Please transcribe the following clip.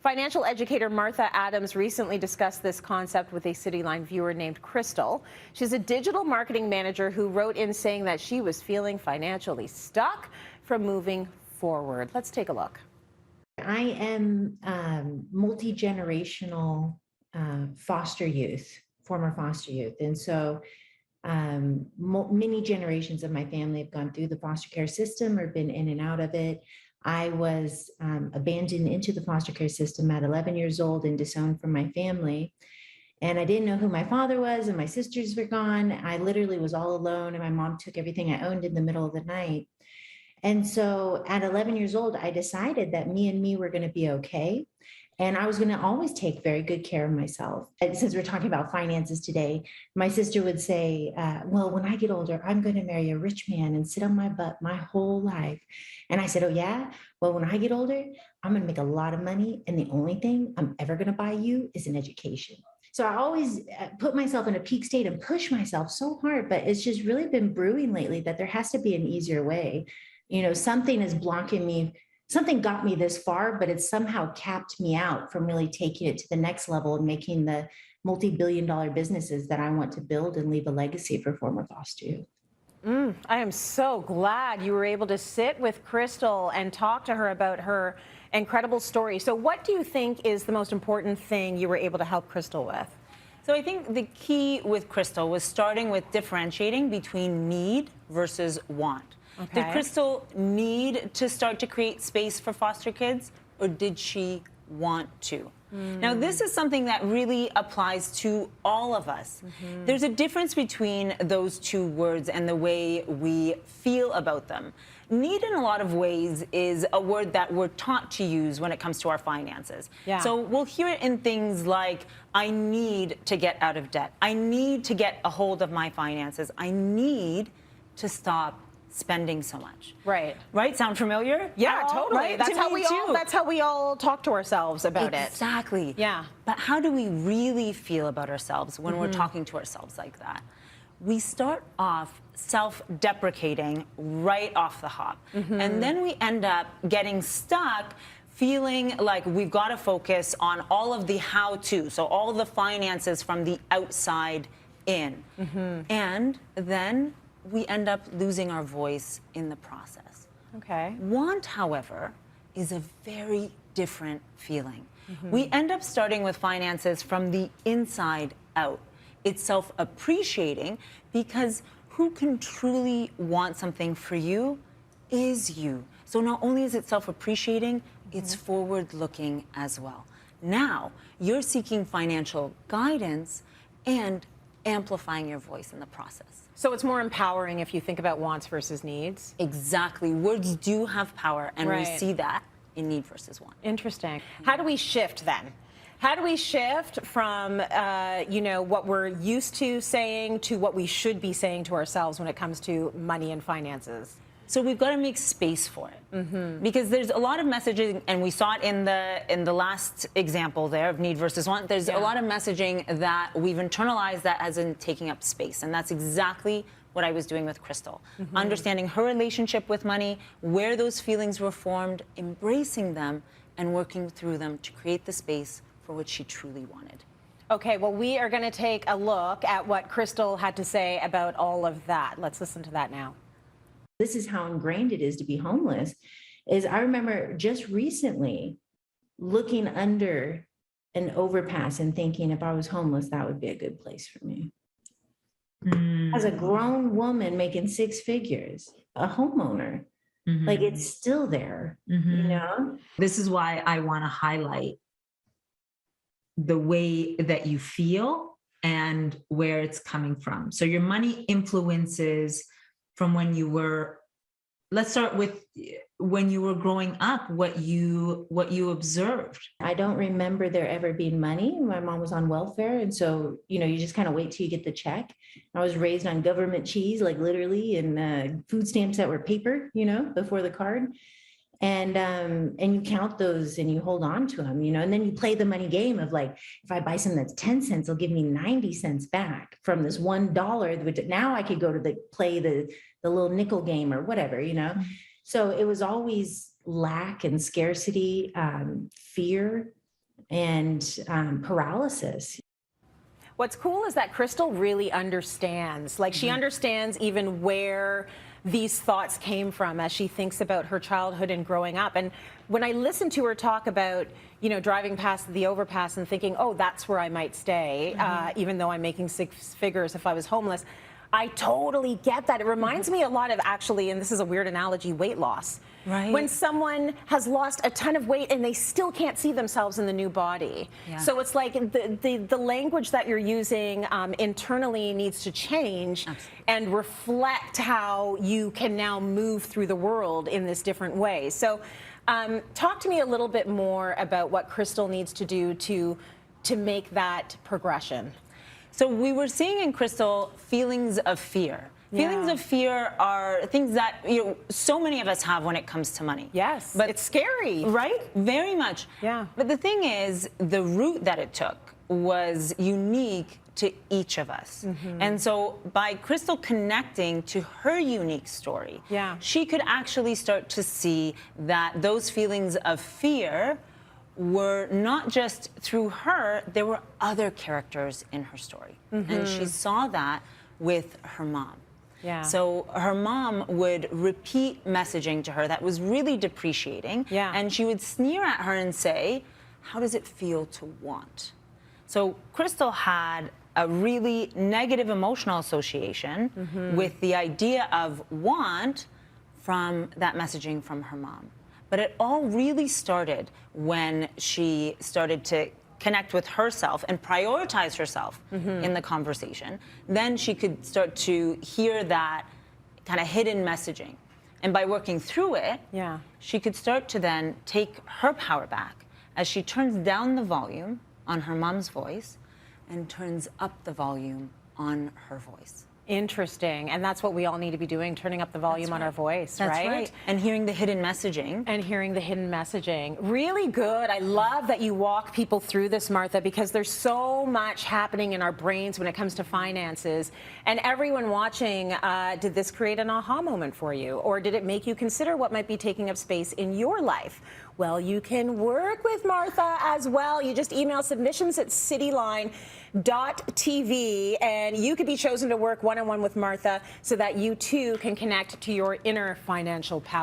Financial educator Martha Adams recently discussed this concept with a Cityline viewer named Crystal. She's a digital marketing manager who wrote in saying that she was feeling financially stuck from moving forward. Let's take a look. I am multi-generational foster youth, former foster youth. And so many generations of my family have gone through the foster care system or been in and out of it. I was abandoned into the foster care system at 11 years old and disowned from my family. And I didn't know who my father was, and my sisters were gone. I literally was all alone, and my mom took everything I owned in the middle of the night. And so at 11 years old, I decided that me were going to be okay. And I was going to always take very good care of myself. And since we're talking about finances today, my sister would say, well, when I get older, I'm going to marry a rich man and sit on my butt my whole life. And I said, oh, yeah? Well, when I get older, I'm going to make a lot of money. And the only thing I'm ever going to buy you is an education. So I always put myself in a peak state and push myself so hard. But it's just really been brewing lately that there has to be an easier way. You know, something is blocking me. Something got me this far, but it's somehow capped me out from really taking it to the next level and making the multi-billion-dollar businesses that I want to build and leave a legacy for former foster youth. I am so glad you were able to sit with Crystal and talk to her about her incredible story. So what do you think is the most important thing you were able to help Crystal with? So I think the key with Crystal was starting with differentiating between need versus want. Okay. Did Crystal need to start to create space for foster kids, or did she want to? Now, this is something that really applies to all of us. There's a difference between those two words and the way we feel about them. Need, in a lot of ways, is a word that we're taught to use when it comes to our finances. Yeah. So we'll hear it in things like, I need to get out of debt. I need to get a hold of my finances. I need to stop spending so much. Right. Right? Sound familiar? Yeah, totally. Right? That's To how me we all. too. That's how we all talk to ourselves about it. Exactly. Yeah. But how do we really feel about ourselves when we're talking to ourselves like that? We start off self-deprecating right off the hop. And then we end up getting stuck feeling like we've got to focus on all of the how-to, so all the finances from the outside in. And then we end up losing our voice in the process. Okay. Want, however, is a very different feeling. We end up starting with finances from the inside out. It's self-appreciating because who can truly want something for you is you. So not only is it self-appreciating, it's forward-looking as well. Now, you're seeking financial guidance and amplifying your voice in the process. So it's more empowering if you think about wants versus needs. Exactly. Words do have power, and we Right. see that in need versus want. Interesting. How do we shift then? How do we shift from, what we're used to saying to what we should be saying to ourselves when it comes to money and finances? So we've got to make space for it, because there's a lot of messaging, and we saw it in the last example there of need versus want. There's a lot of messaging that we've internalized that as in taking up space, and that's exactly what I was doing with Crystal. Understanding her relationship with money, where those feelings were formed, embracing them, and working through them to create the space for what she truly wanted. Okay, well, we are going to take a look at what Crystal had to say about all of that. Let's listen to that now. This is how ingrained it is to be homeless. Is I remember just recently looking under an overpass and thinking if I was homeless, that would be a good place for me. As a grown woman making six figures, a homeowner, like it's still there, you know? This is why I want to highlight the way that you feel and where it's coming from. So your money influences from when you were, let's start with when you were growing up, what you observed. I don't remember there ever being money. My mom was on welfare. And so, you just kind of wait till you get the check. I was raised on government cheese, like literally, and food stamps that were paper, before the card. And you count those and you hold on to them, and then you play the money game of like, if I buy something that's 10 cents, they'll give me 90 cents back from this $1, which now I could go to play the little nickel game or whatever, So it was always lack and scarcity, fear, and paralysis. What's cool is that Crystal really understands. Like, she understands even where these thoughts came from as she thinks about her childhood and growing up. And when I listen to her talk about, you know, driving past the overpass and thinking, oh, that's where I might stay, even though I'm making 6 figures if I was homeless, I totally get that. It reminds me a lot of, actually, and this is a weird analogy, weight loss. Right. When someone has lost a ton of weight and they still can't see themselves in the new body. Yeah. So it's like the language that you're using internally needs to change. Absolutely. And reflect how you can now move through the world in this different way. So talk to me a little bit more about what Crystal needs to do to make that progression. So we were seeing in Crystal feelings of fear. Feelings of fear are things that, you know, so many of us have when it comes to money. Yes, but it's scary. Right? Very much. Yeah. But the thing is, the route that it took was unique to each of us. And so by Crystal connecting to her unique story, she could actually start to see that those feelings of fear were not just through her, there were other characters in her story. And she saw that with her mom. Yeah. So her mom would repeat messaging to her that was really depreciating. Yeah. And she would sneer at her and say, how does it feel to want? So Crystal had a really negative emotional association with the idea of want from that messaging from her mom. But it all really started when she started to connect with herself and prioritize herself in the conversation. Then she could start to hear that kind of hidden messaging. And by working through it, she could start to then take her power back as she turns down the volume on her mom's voice and turns up the volume on her voice. Interesting. And that's what we all need to be doing, turning up the volume on our voice, That's right? right. And hearing the hidden messaging. And hearing the hidden messaging. Really good. I love that you walk people through this, Martha, because there's so much happening in our brains when it comes to finances. And everyone watching, did this create an aha moment for you? Or did it make you consider what might be taking up space in your life? Well, you can work with Martha as well. You just email submissions at cityline.tv and you could be chosen to work one-on-one with Martha so that you too can connect to your inner financial power.